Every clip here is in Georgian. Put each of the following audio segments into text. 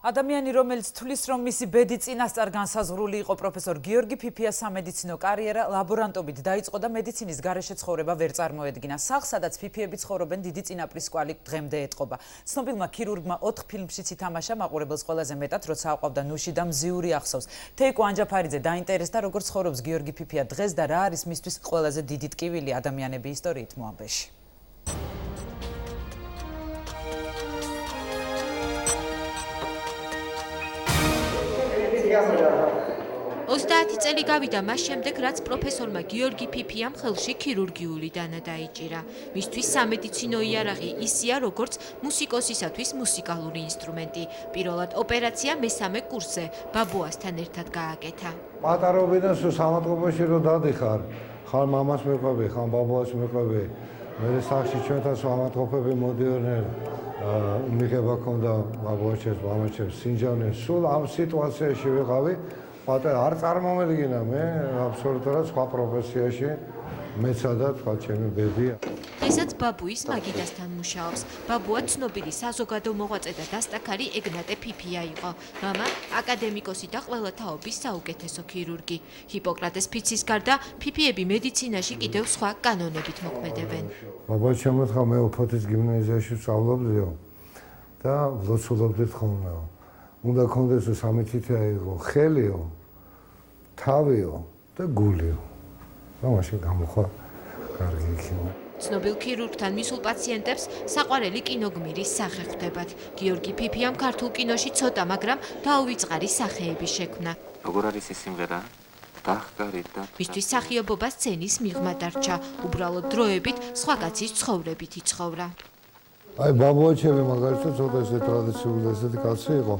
ადამიანი, რომელიც თვლის, რომ მისი ბედი წინასწარ განსაზღვრული იყო პროფესორ გიორგი ფიფიას სამედიცინო კარიერა ლაბორანტობით დაიწყო და მედიცინის გარეშე ცხოვრება ვერ წარმოედგინა. სახლს, სადაც ფიფიები ცხოვრობენ, დიდი წინაპრის კვალი დღემდე ეტყობა. ცნობილმა ქირურგმა 4 ფილმშიც ითამაშა, მაყურებელს ყველაზე მეტად, როცა აყვავდა ნუში და მზიური ახსოვს. თეიკო ანჯაფარიძე დაინტერესდა, როგორ ცხოვრობს გიორგი ფიფია დღეს და რა არის მისთვის ყველაზე დიდი ტკივილი ადამიანების ისტორიით მოამბეში. 30 წელი გავიდა მას შემდეგ, რაც პროფესორმა გიორგი ფიფიამ ხელში ქირურგიული დანა დაიჭირა. მისთვის სამედიცინო იარაღი ისია, როგორც მუსიკოსისათვის მუსიკალური ინსტრუმენტი. პირველად ოპერაცია მესამე კურსზე ბაბუასთან ერთად გააკეთა. პატარობიდან სამათყოფოში რო დადიხარ, ხარ მამას მეყვები, ხარ ბაბუას მეყვები. მე სახში ჩვენთან სამათყოფები მოდიოდნენ. მიღება ქონდა ბაბუაჩემს, მამაჩემს სინჯავნე. სულ ამ სიტუაციაში ვიყავი. არ წარმომედგინა მე აბსოლუტურად სხვა პროფესიაში მეცა და თქვა ჩემი ბედია. ესაც ბაბუის მაგიდასთან მუშაობს. ბაბუა ცნობილი საზოგადო მოღვაწე და დასტაქარი ეგნატე ფიფია იყო. მამა აკადემიკოსი და ყველა თაობის საუკეთესო ქირურგი. ჰიპოკრატეს ფიცის გარდა ფიფიები მედიცინაში კიდევ სხვა კანონებით მოქმედებენ. ბაბუა შემოთხრა მე ოფოთის გიმნაზიაში ვსწავლობდიო და ვლოცულობდით ხოლმეო. უნდა კონდეს სამი თითია იყო ხელიო, თავიო და გულიო. მაშინ გამოხვა კარგი იქნება. ცნობილ ქირურგთან მისულ პაციენტებს საყვარელი კინოგმირის სახე ხვდებათ. გიორგი ფიფიამ ქართულ კინოში ცოტა, მაგრამ დაუვიწყარი სახეების შექმნა. როგორ არის ეს სიმღერა? დახკარით და მისთვის სახიობობა სცენის მიღმა დარჩა. უბრალოდ დროებით სხვა კაცის ცხოვრებით იცხოვრა. აი ბაბუაჩემი მაგალითად ცოტა ესე ტრადიციული ესეთი კაცი იყო.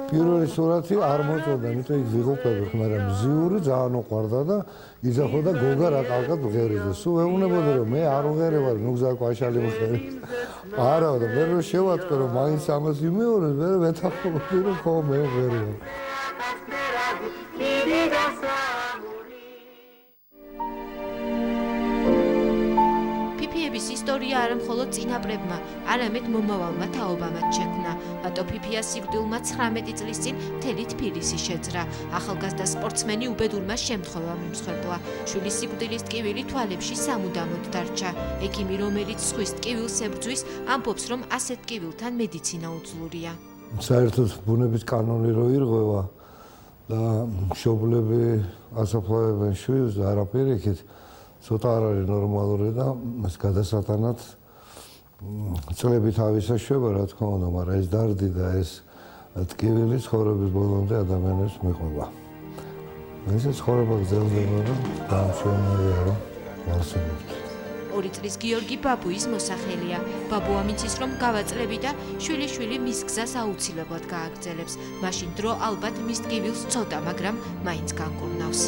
პირველი სურათი არ მოწონდა, იმიტომ იქ ვიღუპები, მაგრამ მზიური ძალიან უყვარდა და იძახოდა გოგა რა კარგად ვღერიდე. სულ ეუბნებოდა რომ მე არ ვღერევარ, ნუ გზა კვაშალი ვღერი. არა და მე რო შევატყო რომ მაინც ამას იმეორებს, მე ვეთანხმობდი რომ ხო მე ვღერევარ. ფიფიების ისტორია არა მხოლოდ წინაპრებმა, არამედ მომავალმა თაობამაც შექმნა. ბატო ფიფიას სიკვდილმა 19 წლის წინ მთელი თბილისი შეძრა. ახალგაზრდა სპორტსმენი უბედურმა შემთხვევამ იმსხვერპლა. შვილის სიკვდილის ტკივილი თვალებში სამუდამოდ დარჩა. ექიმი, რომელიც სხვის ტკივილს ებრძვის, ამბობს, რომ ასეთ ტკივილთან მედიცინა უძლურია. საერთოდ ბუნების კანონი რო ირღვევა და მშობლები ასაფლავებენ შვილს და არაფერიქით ცოტა არ არის ნორმალური და მას გადასატანად წლებით ავისაშვება, რა თქმა უნდა, მაგრამ ეს დარდი და ეს ტკივილი ცხოვრების ბოლომდე ადამიანებს მიყვება. ესე ცხოვრება გრძელდება, რომ დაამშვენებია, რომ ვარსებობთ. 2 წლის გიორგი ბაბუის მოსახელია. ბაბუა მიცის, რომ გავაწლები და შვილი მის გზას აუცილებლად გააგრძელებს. მაშინ დრო ალბათ მის ტკივილს ცოტა, მაგრამ მაინც განკურნავს.